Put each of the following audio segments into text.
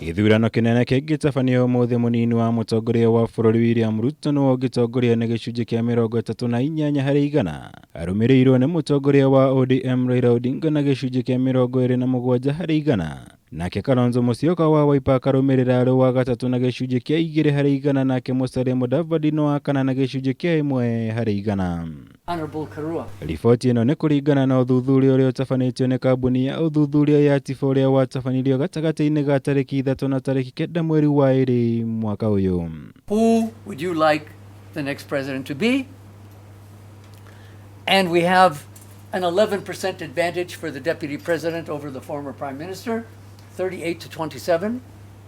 Githurano kinene kingitabanio umuthi munini wa mutongoria wa bururi William Ruto no gitongoria na gicunji kia 38 harĩ 100 arumiriirwo ni mutongoria wa ODM Raila Odinga na gicunji kia 27 harĩ 100 nake Kalonzo Musyoka wa Wiper akarumirira arĩ wa gatatu na gicunji kia 2 harĩ 100 nake Musalia Mudavadi no wa kana na gicunji kia 1 harĩ 100. Riboti ĩno nĩ kũringana na ũthuthuria ũrĩa ũtabanĩtio nĩ kambuni ya ũthuthuria ya TIFA ũrĩa watabanirio gatagatĩ-inĩ ga tarĩki 3 na tarĩki 9 mweri wa 2 mwaka ũyũ. Who would you like the next president to be? And we have an 11% advantage for the deputy president over the former prime minister, 38 to 27.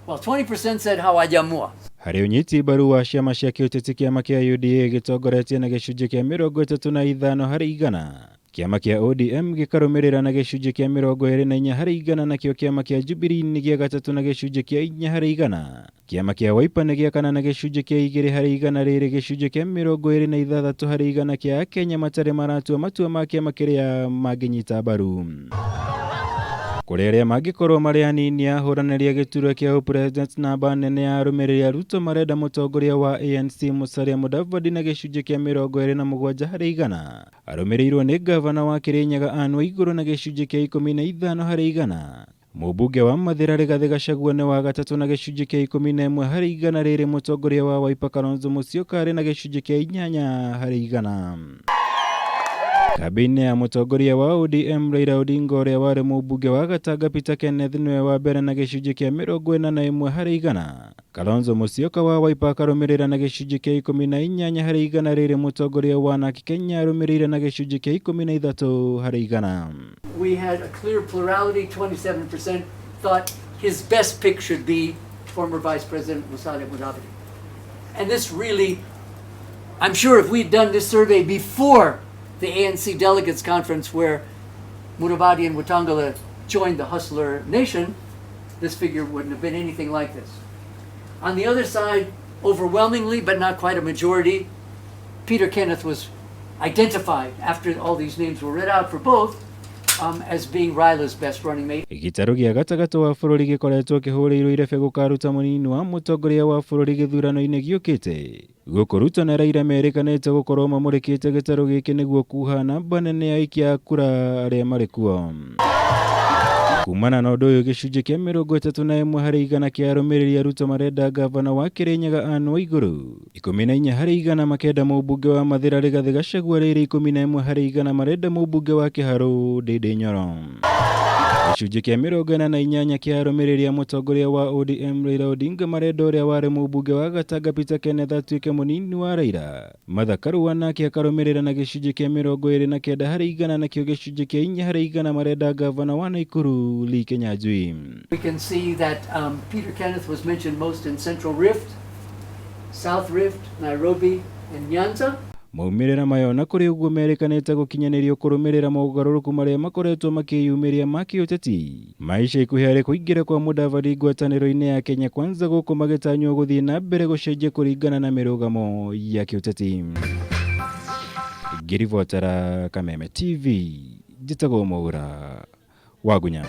Well, 20% said hawajamua. Harĩ unyiti mbaru wa ciama cia kiuteti kiama kia UDA gitongoretie na gicunji kia 35 harĩ 100. Kiama kia ODM gikarumirira na gicunji kia 24 harĩ 100 nakio kiama kia Jubilee nĩ gĩa gatatũ na gicunji kia 4 harĩ 100. Kiama kia Wiper nĩ gĩa kana na gicunji kia 2 harĩ 100 rĩrĩ gicunji kia 26 harĩ 100 kia akenya matarĩ maratua matua ma kiama kĩrĩa mangĩnyita mbaru. Kũrĩ arĩa mangĩkorwo marĩ anini ahũranĩria gĩturwa kia upresident namba nene ya arumĩrĩri Ruto marenda mũtongoria wa ANC Musalia Mudavadi na gĩcunji kia 27 harĩ 100. Arũmĩrĩirwo nĩ gavana wa Kirinyaga Anne Waigũrũ na gĩcunji kia 15 harĩ 100. Mũmbunge wa Mathira Rigathi Gachagua nĩ wa gatatũ na gĩcunji kia 11 harĩ 100 rĩrĩ mũtongoria wa Wiper Kalonzo Musyoka arĩ na gĩcunji kia 8 harĩ 100. Kabine ya mutongoria wa ODM Raila Odinga ũrĩa warĩ mũmbunge wa Gatanga Peter Kenneth niwe wa mbere na gĩcunji kia 41 harĩ 100. Kalonzo Musyoka wa Wiper akarũmĩrĩra na gĩcunji kia 18 harĩ 100 rĩrĩ mũtongoria wa NARC Kenya arũmĩrĩire na gĩcunji kia 13 harĩ 100. We had a clear plurality. 27% thought his best pick should be former Vice President Musalia Mudavadi. And this really, I'm sure if we'd done this survey before the ANC Delegates Conference where Mudavadi and Wetangula joined the Hustler Nation, this figure wouldn't have been anything like this. On the other side, overwhelmingly, but not quite a majority, Peter Kenneth was identified after all these names were read out for both as being Raila's best running mate. Gĩtarũ gĩa gatagatĩ wa bũrũri gĩkoretwo kĩhũrĩirwo irebe gũkaruta mũnini wa mũtongoria wa bũrũri gĩthurano-inĩ gĩũkĩte. Gũkũ Ruto na Raila merĩkanĩte gũkorwo mamũrĩkĩte gĩtarũ gĩkĩ nĩguo kuha namba nene ya aikia a kura arĩa marĩ kuo. Kumana na ũndũ ũyũ gĩcunji kia 31 harĩ 100 kia arũmĩrĩri Ruto marenda gavana wa Kirinyaga Anne Waigũrũ, 14 harĩ 100 makenda mũmbunge wa Mathira Rigathi Gachagua rĩrĩ 11 harĩ 100 marenda mũmbunge wa Kiharu Ndindi Nyoro. Gĩcunji kia 48 kia arũmĩrĩri mũtongoria wa ODM Raila Odinga marenda ũrĩa warĩ mũmbunge wa Gatanga Peter Kenneth atuĩke mũnini wa Raila. Martha Karua nake akarũmĩrĩra na gĩcunji kia 29 harĩ 100 nakio gĩcunji kia 4 harĩ 100 marenda gavana wa Nakuru Kenya Jui. We can see that Peter Kenneth was mentioned most in Central Rift, South Rift, Nairobi, and Nyanza. Maumĩrĩra mayo na kũrĩ ũguo merĩkanĩte gũkinyanĩrio kũrũmĩrĩra mogarũrũku marĩa makoretwo makĩyumĩria ma kiũteti. Maisha ikuhĩ harĩ kũingĩra kwa Mudavadi ngwatanĩro-inĩ ya Kenya Kwanza gũkũ magĩtanywo gũthiĩ na mbere gũcenjia kũringana na mĩrũgamo ya kiũteti. Ngĩribotera Kameme TV, njĩtagwo Mwaura wa Gunya.